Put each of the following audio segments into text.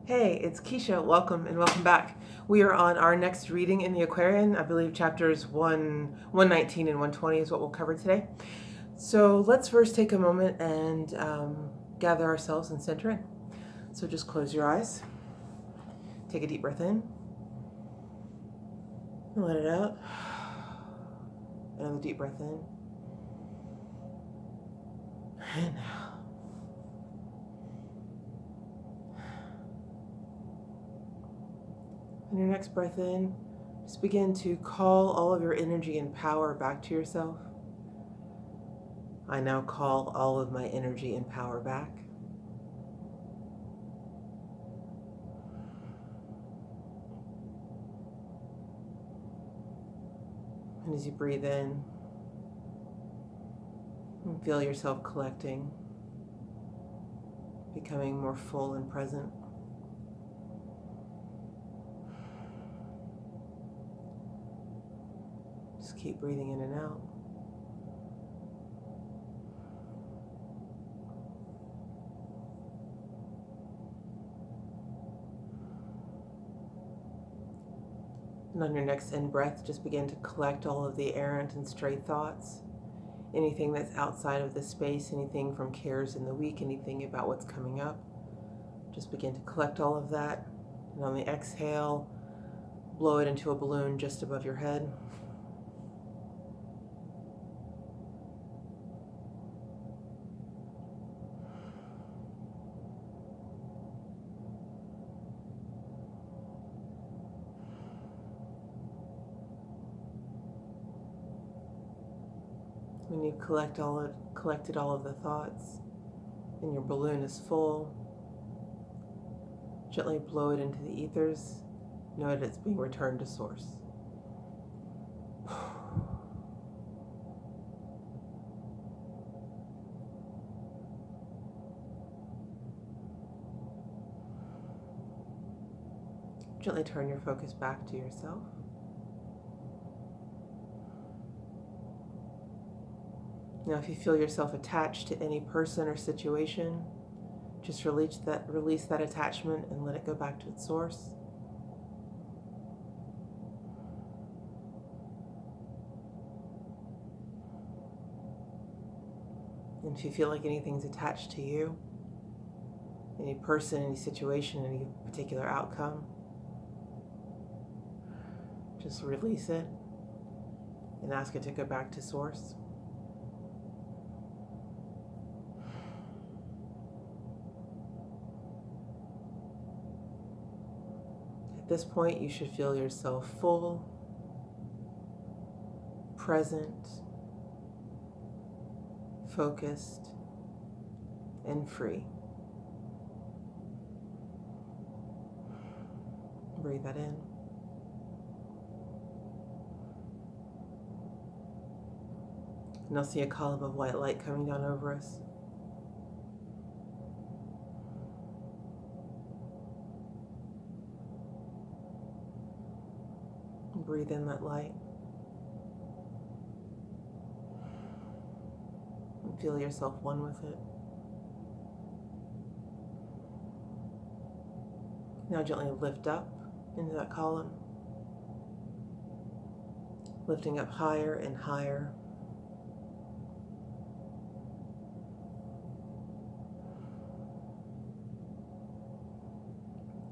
Hey, it's Keisha. Welcome and welcome back. We are on our next reading in the Aquarian. I believe chapters 119 and 120 is what we'll cover today. So let's first take a moment and gather ourselves and center in. So just close your eyes. Take a deep breath in. And let it out. Another deep breath in. And out. On your next breath in, just begin to call all of your energy and power back to yourself. I now call all of my energy and power back. And as you breathe in, feel yourself collecting, becoming more full and present. Just keep breathing in and out. And on your next in-breath, just begin to collect all of the errant and stray thoughts. Anything that's outside of this space, anything from cares in the week, anything about what's coming up. Just begin to collect all of that. And on the exhale, blow it into a balloon just above your head. When you've collected all of the thoughts and your balloon is full, gently blow it into the ethers. Know that it's being returned to source. Gently turn your focus back to yourself. Now, if you feel yourself attached to any person or situation, just release that attachment and let it go back to its source. And if you feel like anything's attached to you, any person, any situation, any particular outcome, just release it and ask it to go back to source. At this point, you should feel yourself full, present, focused, and free. Breathe that in. And I'll see a column of white light coming down over us. Breathe in that light. And feel yourself one with it. Now gently lift up into that column. Lifting up higher and higher.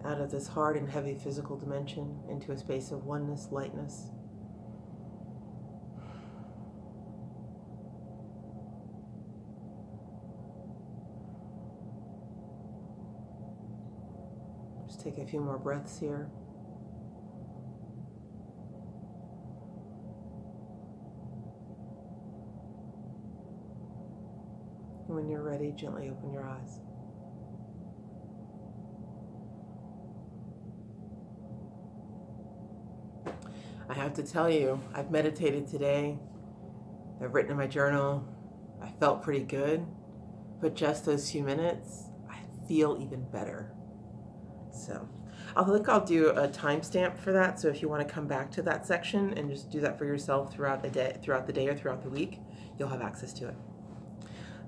Out of this hard and heavy physical dimension into a space of oneness, lightness. Just take a few more breaths here. And when you're ready, gently open your eyes. I have to tell you, I've meditated today. I've written in my journal. I felt pretty good, but just those few minutes, I feel even better. So I'll do a timestamp for that. So if you want to come back to that section and just do that for yourself throughout the day or throughout the week, you'll have access to it.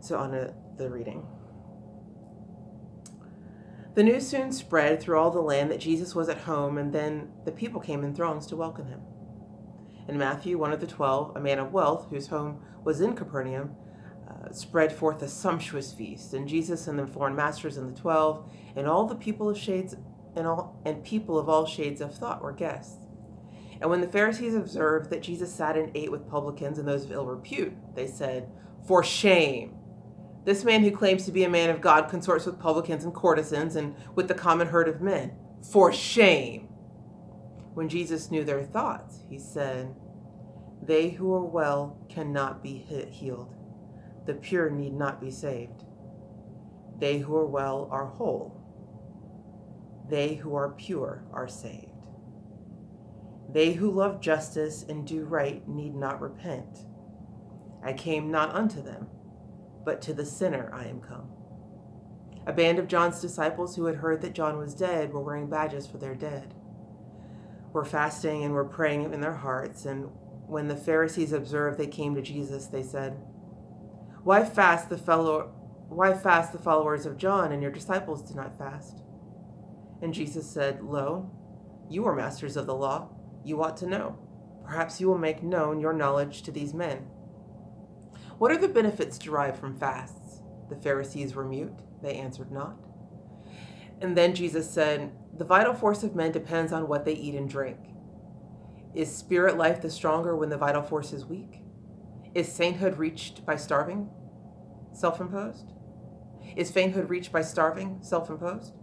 So on to the reading. The news soon spread through all the land that Jesus was at home, and then the people came in throngs to welcome him. And Matthew, one of the 12, a man of wealth, whose home was in Capernaum, spread forth a sumptuous feast. And Jesus and the foreign masters and the 12, and all the people of shades and people of all shades of thought were guests. And when the Pharisees observed that Jesus sat and ate with publicans and those of ill repute, they said, "For shame! This man who claims to be a man of God consorts with publicans and courtesans and with the common herd of men. For shame!" When Jesus knew their thoughts, he said, "They who are well cannot be healed. The pure need not be saved. They who are well are whole. They who are pure are saved. They who love justice and do right need not repent. I came not unto them, but to the sinner I am come." A band of John's disciples who had heard that John was dead were wearing badges for their dead, were fasting and were praying in their hearts. And when the Pharisees observed they came to Jesus, they said, Why fast the followers of John, and your disciples do not fast?" And Jesus said, "Lo, you are masters of the law. You ought to know. Perhaps you will make known your knowledge to these men. What are the benefits derived from fasts?" The Pharisees were mute. They answered not. And then Jesus said, "The vital force of men depends on what they eat and drink. Is spirit life the stronger when the vital force is weak? Is sainthood reached by starving? Self-imposed? Is sainthood reached by starving? Self-imposed?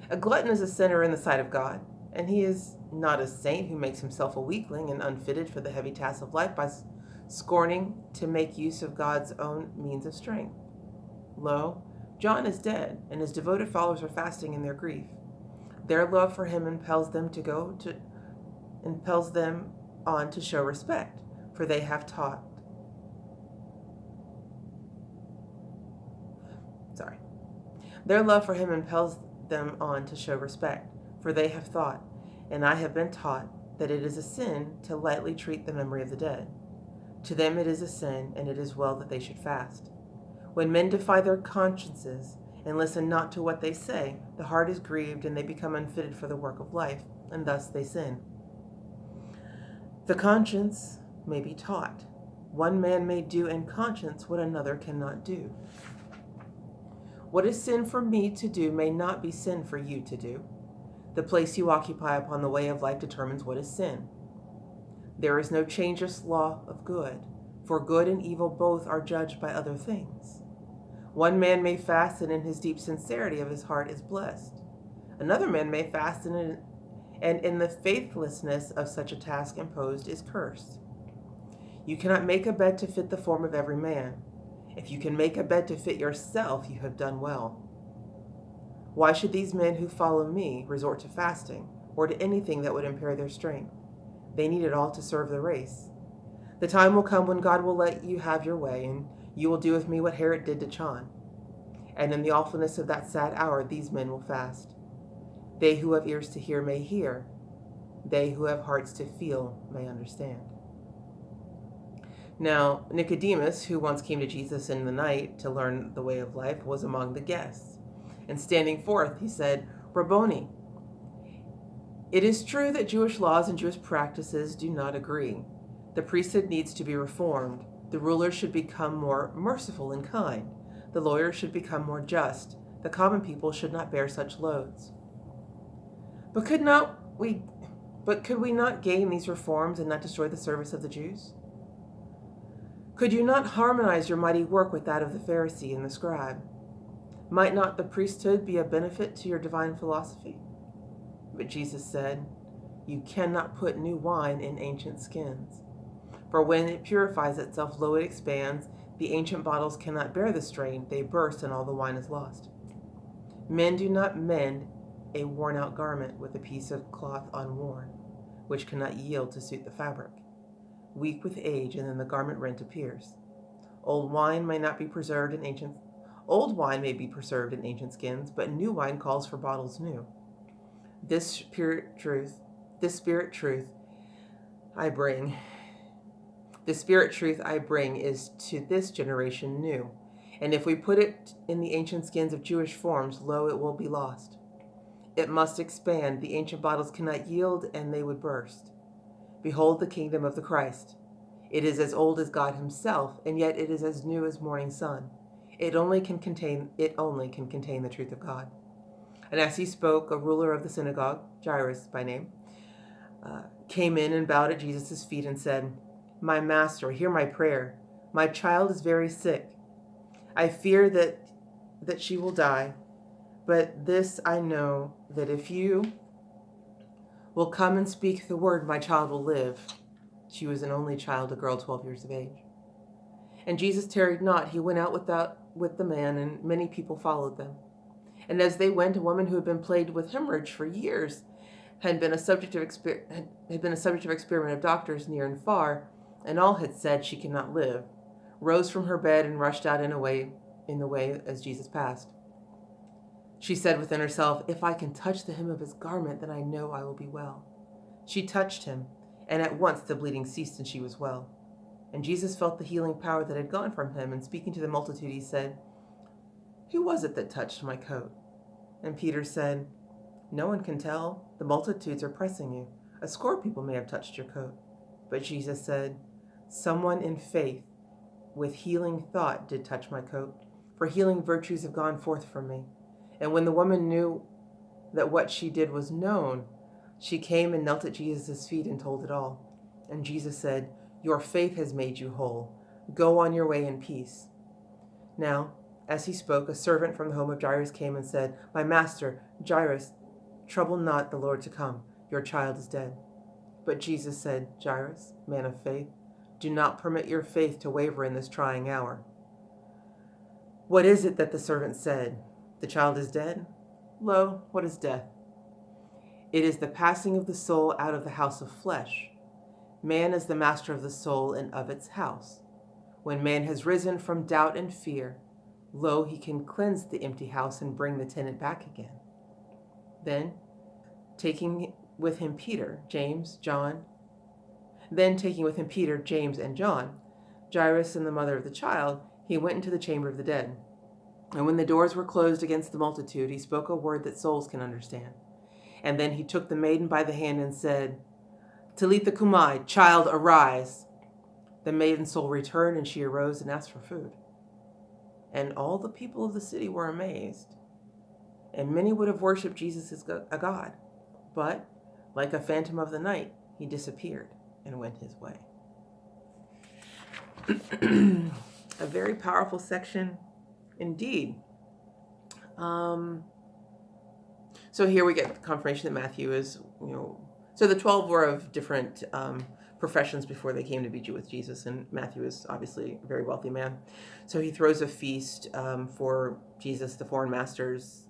A glutton is a sinner in the sight of God, and he is not a saint who makes himself a weakling and unfitted for the heavy task of life by scorning to make use of God's own means of strength. Lo, John is dead, and his devoted followers are fasting in their grief. Their love for him impels them on to show respect, for they have taught. Their love for him impels them on to show respect, for they have thought, and I have been taught, that it is a sin to lightly treat the memory of the dead. To them it is a sin, and it is well that they should fast. When men defy their consciences and listen not to what they say, the heart is grieved, and they become unfitted for the work of life, and thus they sin. The conscience may be taught. One man may do in conscience what another cannot do. What is sin for me to do may not be sin for you to do. The place you occupy upon the way of life determines what is sin. There is no changeless law of good, for good and evil both are judged by other things. One man may fast, and in his deep sincerity of his heart is blessed. Another man may fast, and in the faithlessness of such a task imposed is cursed. You cannot make a bed to fit the form of every man. If you can make a bed to fit yourself, you have done well. Why should these men who follow me resort to fasting, or to anything that would impair their strength? They need it all to serve the race. The time will come when God will let you have your way, and you will do with me what Herod did to John. And in the awfulness of that sad hour, these men will fast. They who have ears to hear may hear. They who have hearts to feel may understand. Now, Nicodemus, who once came to Jesus in the night to learn the way of life, was among the guests. And standing forth, he said, "Rabboni, it is true that Jewish laws and Jewish practices do not agree. The priesthood needs to be reformed. The rulers should become more merciful and kind. The lawyers should become more just. The common people should not bear such loads. But could we not gain these reforms and not destroy the service of the Jews? Could you not harmonize your mighty work with that of the Pharisee and the scribe? Might not the priesthood be a benefit to your divine philosophy?" But Jesus said, "You cannot put new wine in ancient skins. For when it purifies itself, lo, it expands. The ancient bottles cannot bear the strain. They burst, and all the wine is lost. Men do not mend a worn-out garment with a piece of cloth unworn, which cannot yield to suit the fabric. Weak with age, and then the garment rent appears. Old wine may be preserved in ancient skins, but new wine calls for bottles new. This spirit truth I bring is to this generation new, And if we put it in the ancient skins of Jewish forms, lo, it will be lost. It must expand. The ancient bottles cannot yield, and they would burst. Behold the kingdom of the Christ. It is as old as God himself, and yet it is as new as morning sun. It only can contain the truth of God. And as he spoke, a ruler of the synagogue, Jairus by name, came in and bowed at Jesus' feet and said, "My master, hear my prayer. My child is very sick. I fear that she will die. But this I know, that if you will come and speak the word, my child will live." She was an only child, a girl 12 years of age. And Jesus tarried not. He went out with the man, and many people followed them. And as they went, a woman who had been plagued with hemorrhage for years had been a subject of experiment of doctors near and far, and all had said she cannot live, rose from her bed and rushed out in the way as Jesus passed. She said within herself, "If I can touch the hem of his garment, then I know I will be well." She touched him, and at once the bleeding ceased and she was well. And Jesus felt the healing power that had gone from him, and speaking to the multitude, he said, "Who was it that touched my coat?" And Peter said, "No one can tell. The multitudes are pressing you. A score of people may have touched your coat." But Jesus said, "Someone in faith with healing thought did touch my coat, for healing virtues have gone forth from me." And when the woman knew that what she did was known, she came and knelt at Jesus' feet and told it all. And Jesus said, "Your faith has made you whole. Go on your way in peace." Now, as he spoke, a servant from the home of Jairus came and said, "My master, Jairus, trouble not the Lord to come. Your child is dead." But Jesus said, "Jairus, man of faith, do not permit your faith to waver in this trying hour." "What is it that the servant said? The child is dead? Lo, what is death? It is the passing of the soul out of the house of flesh. Man is the master of the soul and of its house. When man has risen from doubt and fear, lo, he can cleanse the empty house and bring the tenant back again." Then, taking with him Peter, James, and John, Jairus and the mother of the child, he went into the chamber of the dead. And when the doors were closed against the multitude, he spoke a word that souls can understand. And then he took the maiden by the hand and said, "Talitha cumai, child, arise." The maiden's soul returned, and she arose and asked for food. And all the people of the city were amazed. And many would have worshipped Jesus as a god. But, like a phantom of the night, he disappeared and went his way. A very powerful section indeed. So here we get confirmation that Matthew is, so the 12 were of different professions before they came to be with Jesus, and Matthew is obviously a very wealthy man. So he throws a feast for Jesus, the foreign masters,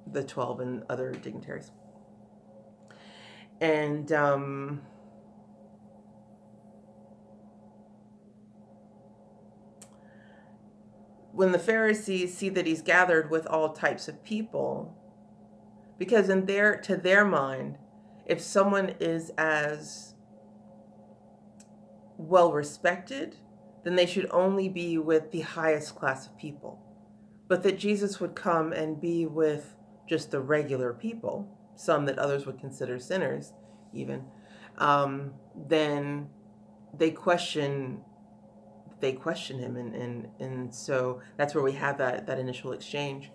the 12, and other dignitaries. And when the Pharisees see that he's gathered with all types of people, because to their mind, if someone is as well respected, then they should only be with the highest class of people. But that Jesus would come and be with just the regular people, some that others would consider sinners even, then they question him, and so that's where we have that initial exchange.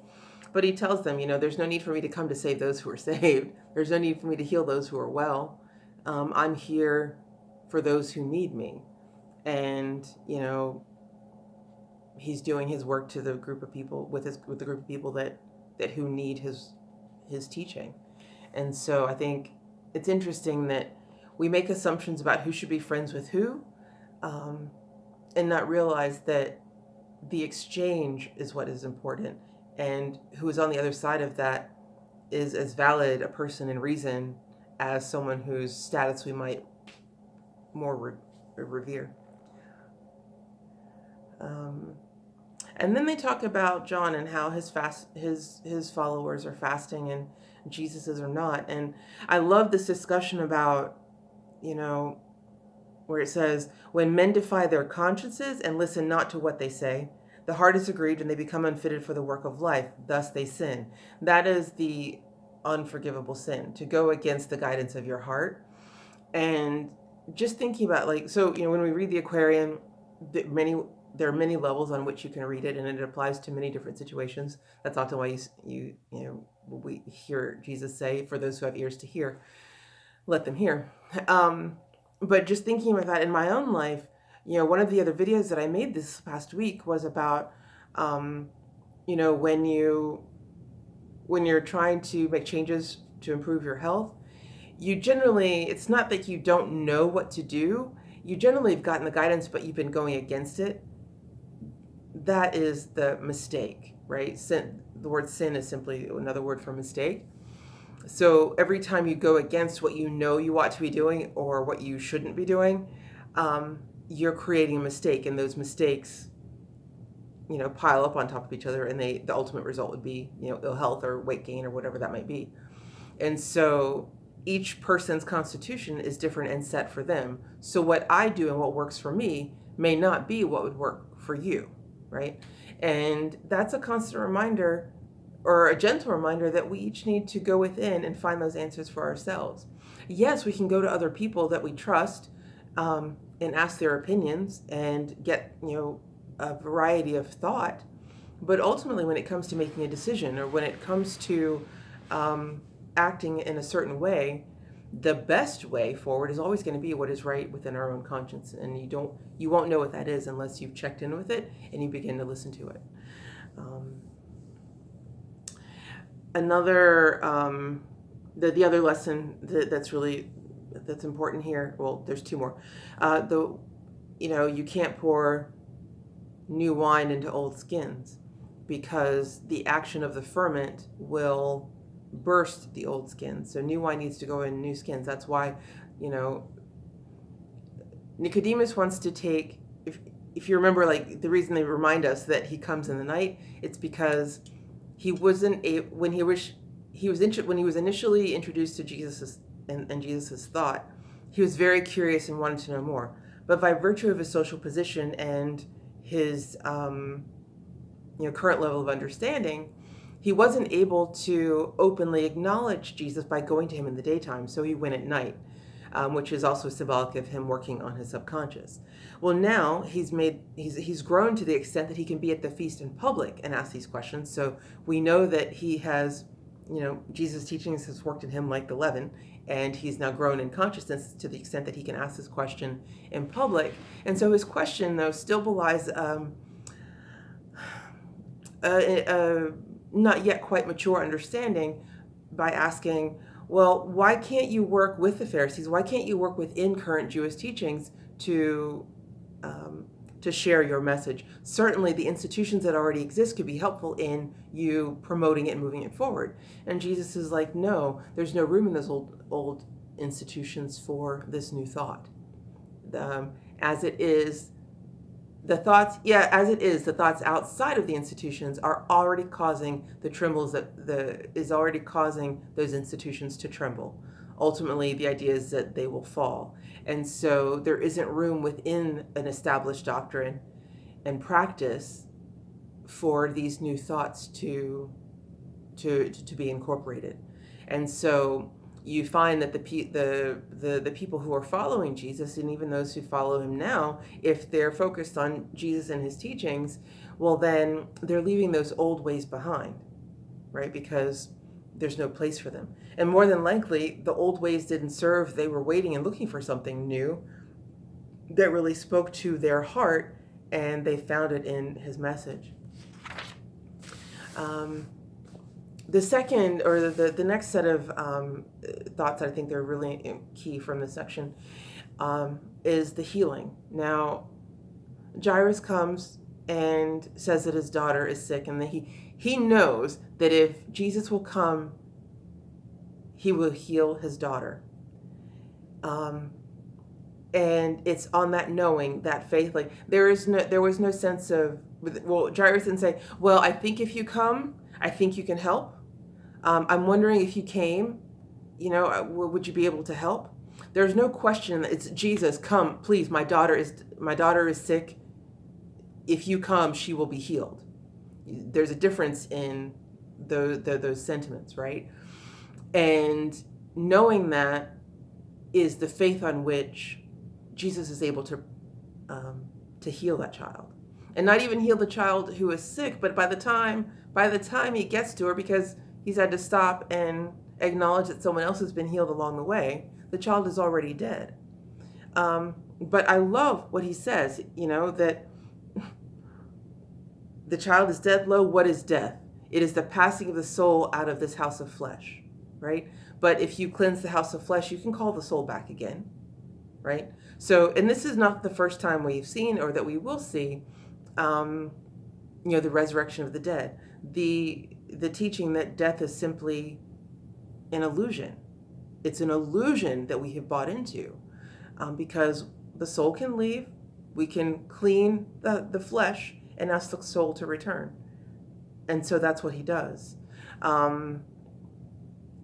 But he tells them, there's no need for me to come to save those who are saved. There's no need for me to heal those who are well. I'm here for those who need me. And, he's doing his work to the group of people, with the group of people that who need his teaching. And so I think it's interesting that we make assumptions about who should be friends with who, and not realize that the exchange is what is important, and who is on the other side of that is as valid a person in reason as someone whose status we might more revere. And then they talk about John and how his followers are fasting and Jesus's are not. And I love this discussion about, where it says, "When men defy their consciences and listen not to what they say, The heart is aggrieved and they become unfitted for the work of life. Thus they sin. That is the unforgivable sin, to go against the guidance of your heart. And just thinking about, like, so, when we read the Aquarian, there are many levels on which you can read it, and it applies to many different situations. That's often why we hear Jesus say, for those who have ears to hear, let them hear. But just thinking about that in my own life, one of the other videos that I made this past week was about, when you're trying to make changes to improve your health, it's not that you don't know what to do. You generally have gotten the guidance, but you've been going against it. That is the mistake, right? Sin, the word sin is simply another word for mistake. So every time you go against what you know you ought to be doing or what you shouldn't be doing, you're creating a mistake, and those mistakes, pile up on top of each other, and the ultimate result would be, ill health or weight gain or whatever that might be. And so each person's constitution is different and set for them. So what I do and what works for me may not be what would work for you, right? And that's a constant reminder, or a gentle reminder, that we each need to go within and find those answers for ourselves. Yes, we can go to other people that we trust and ask their opinions and get, a variety of thought. But ultimately, when it comes to making a decision, or when it comes to acting in a certain way, the best way forward is always going to be what is right within our own conscience. And you won't know what that is unless you've checked in with it and you begin to listen to it. Another, the other lesson that's important here, well, there's two more. You can't pour new wine into old skins, because the action of the ferment will burst the old skins. So new wine needs to go in new skins. That's why, Nicodemus wants to take, if you remember, like, the reason they remind us that he comes in the night, it's because he wasn't when he was initially introduced to Jesus and Jesus's thought, he was very curious and wanted to know more. But by virtue of his social position and his current level of understanding, he wasn't able to openly acknowledge Jesus by going to him in the daytime. So he went at night, which is also symbolic of him working on his subconscious. Well, now he's grown to the extent that he can be at the feast in public and ask these questions. So we know that he has, Jesus' teachings has worked in him like the leaven, and he's now grown in consciousness to the extent that he can ask this question in public. And so his question, though, still belies not yet quite mature understanding, by asking, well, why can't you work with the Pharisees? Why can't you work within current Jewish teachings to share your message? Certainly the institutions that already exist could be helpful in you promoting it and moving it forward. And Jesus is like, no, there's no room in those old institutions for this new thought. As it is, the thoughts outside of the institutions are already causing the trembles is already causing those institutions to tremble. Ultimately, the idea is that they will fall. And so there isn't room within an established doctrine and practice for these new thoughts to be incorporated. And so you find that the people who are following Jesus, and even those who follow him now, if they're focused on Jesus and his teachings, well, then they're leaving those old ways behind, right? Because there's no place for them. And more than likely, the old ways didn't serve. They were waiting and looking for something new that really spoke to their heart, and they found it in his message. The second, or the next set of thoughts that I think they're really key from this section is the healing. Now, Jairus comes and says that his daughter is sick, and that he knows that if Jesus will come, he will heal his daughter. And it's on that knowing, that faith, like there was no sense of, well, Jairus didn't say, well, I think if you come, I think you can help. I'm wondering if you came, would you be able to help? There's no question that it's Jesus, come, please, my daughter is sick. if you come, she will be healed. There's a difference in those sentiments, right? And knowing that is the faith on which Jesus is able to heal that child, and not even heal the child who is sick, but by the time he gets to her, because he's had to stop and acknowledge that someone else has been healed along the way, the child is already dead. But I love what he says, that the child is dead. Lo, what is death? It is the passing of the soul out of this house of flesh, right? But if you cleanse the house of flesh, you can call the soul back again, right? So, and this is not the first time we've seen, or that we will see, the resurrection of the dead. The teaching that death is simply an illusion. It's an illusion that we have bought into, because the soul can leave. We can clean the flesh and ask the soul to return. And so that's what he does. And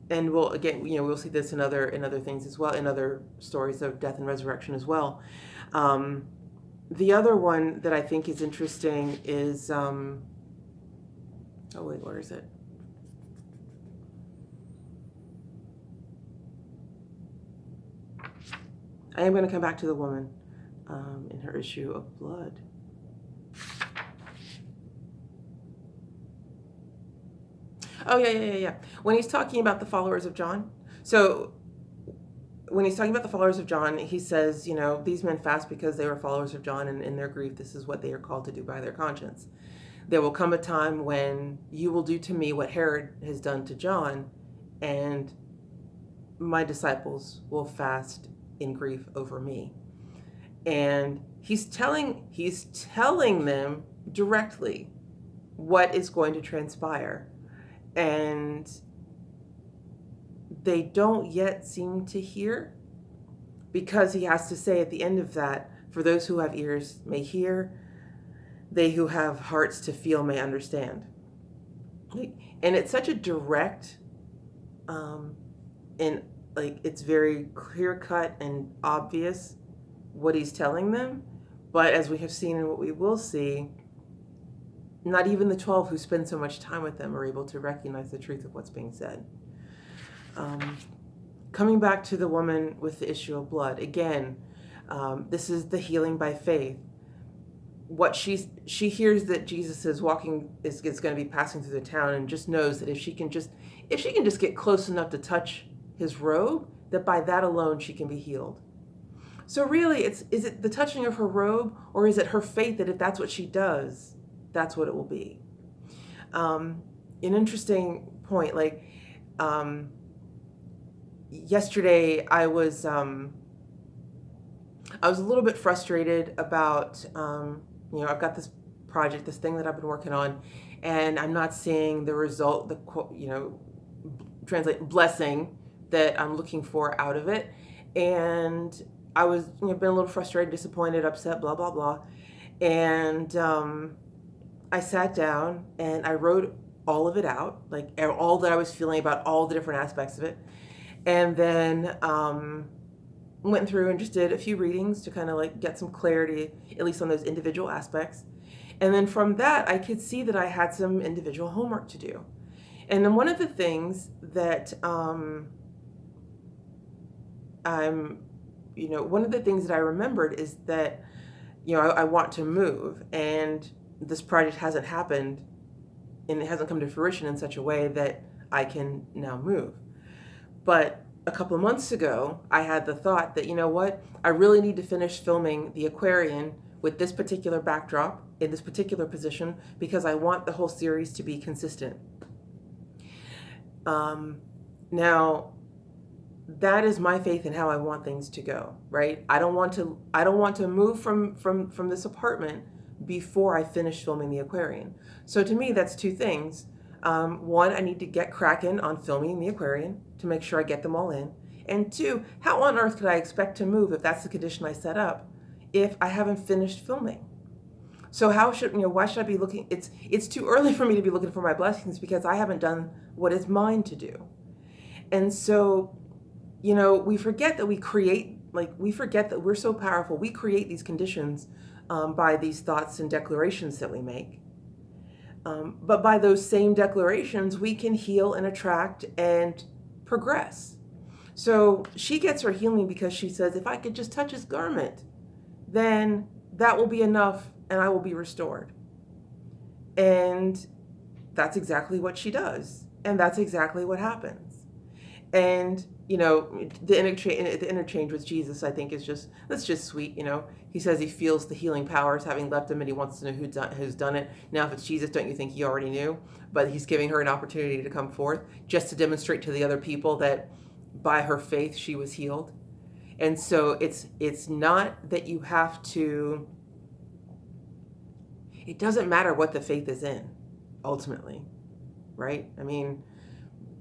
we'll see this in other things as well, in other stories of death and resurrection as well. The other one that I think is interesting is, where is it? I am going to come back to the woman in her issue of blood. Oh, yeah. When he's talking about the followers of John. So when he's talking about the followers of John, he says, these men fast because they were followers of John, and in their grief, this is what they are called to do by their conscience. There will come a time when you will do to me what Herod has done to John, and my disciples will fast in grief over me. And he's telling them directly what is going to transpire. And they don't yet seem to hear, because he has to say at the end of that, for those who have ears may hear, they who have hearts to feel may understand. And it's such a direct, and it's very clear cut and obvious what he's telling them. But as we have seen and what we will see, not even the 12 who spend so much time with them are able to recognize the truth of what's being said. Coming back to the woman with the issue of blood, again, this is the healing by faith. What she hears that Jesus is going to be passing through the town, and just knows that if she can just get close enough to touch his robe, that by that alone she can be healed. So really, is it the touching of her robe, or is it her faith that if that's what she does, that's what it will be? An interesting point, yesterday I was a little bit frustrated about, I've got this project, this thing that I've been working on, and I'm not seeing the result, translate blessing that I'm looking for out of it. And I was, been a little frustrated, disappointed, upset, blah, blah, blah. And I sat down and I wrote all of it out, all that I was feeling about all the different aspects of it. And then went through and just did a few readings to kind of get some clarity, at least on those individual aspects. And then from that, I could see that I had some individual homework to do. And then one of the things that one of the things that I remembered is that, I want to move, and this project hasn't happened, and it hasn't come to fruition in such a way that I can now move. But a couple of months ago, I had the thought that, I really need to finish filming the Aquarian with this particular backdrop in this particular position, because I want the whole series to be consistent. Now, that is my faith in how I want things to go, right? I don't want to move from this apartment before I finish filming the Aquarian. So to me, that's two things. One, I need to get cracking on filming the Aquarian to make sure I get them all in. And two, how on earth could I expect to move if that's the condition I set up if I haven't finished filming? So why should I be looking? It's too early for me to be looking for my blessings, because I haven't done what is mine to do. And so, we forget that we forget that we're so powerful. We create these conditions by these thoughts and declarations that we make. But by those same declarations, we can heal and attract and progress. So she gets her healing because she says, if I could just touch his garment, then that will be enough and I will be restored. And that's exactly what she does. And that's exactly what happens. And, you know, the interchange with Jesus, I think, is that's just sweet. You know, he says he feels the healing powers having left him and he wants to know who's done it. Now, if it's Jesus, don't you think he already knew? But he's giving her an opportunity to come forth just to demonstrate to the other people that by her faith, she was healed. And so it's not that you have to, it doesn't matter what the faith is in, ultimately, right? I mean,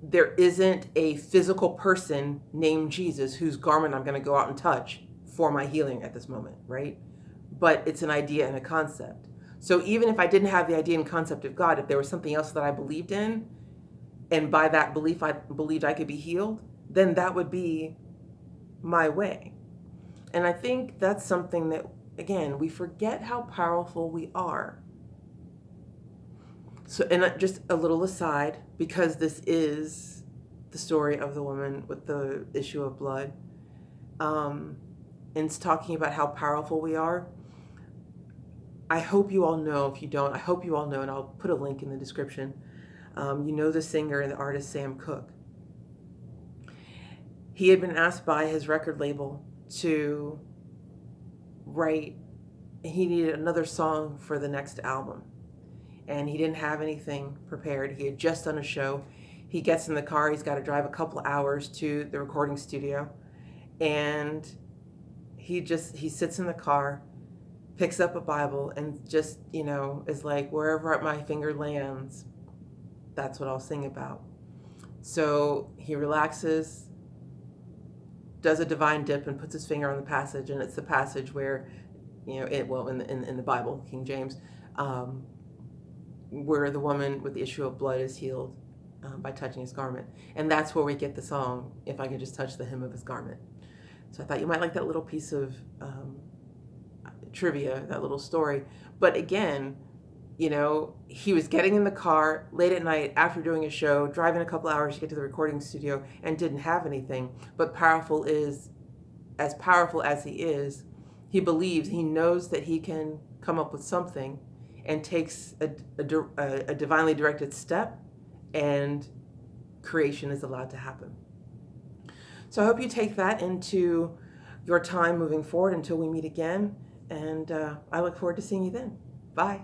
there isn't a physical person named Jesus whose garment I'm going to go out and touch for my healing at this moment, right? But it's an idea and a concept. So even if I didn't have the idea and concept of God, if there was something else that I believed in, and by that belief I believed I could be healed, then that would be my way. And I think that's something that, again, we forget how powerful we are. So, and just a little aside, because this is the story of the woman with the issue of blood, and it's talking about how powerful we are. I hope you all know, if you don't, I hope you all know, and I'll put a link in the description. You know the singer and the artist Sam Cooke. He had been asked by his record label to write, he needed another song for the next album. And he didn't have anything prepared. He had just done a show. He gets in the car. He's got to drive a couple hours to the recording studio. And he sits in the car, picks up a Bible, and just, you know, is like, wherever my finger lands, that's what I'll sing about. So he relaxes, does a divine dip, and puts his finger on the passage. And it's the passage where, you know, in the Bible, King James, where the woman with the issue of blood is healed by touching his garment. And that's where we get the song, If I Could Just Touch the Hem of His Garment. So I thought you might like that little piece of trivia, that little story. But again, you know, he was getting in the car late at night after doing a show, driving a couple hours to get to the recording studio, and didn't have anything. But powerful as he is, he believes, he knows that he can come up with something, and takes a divinely directed step, and creation is allowed to happen. So I hope you take that into your time moving forward until we meet again, and I look forward to seeing you then. Bye.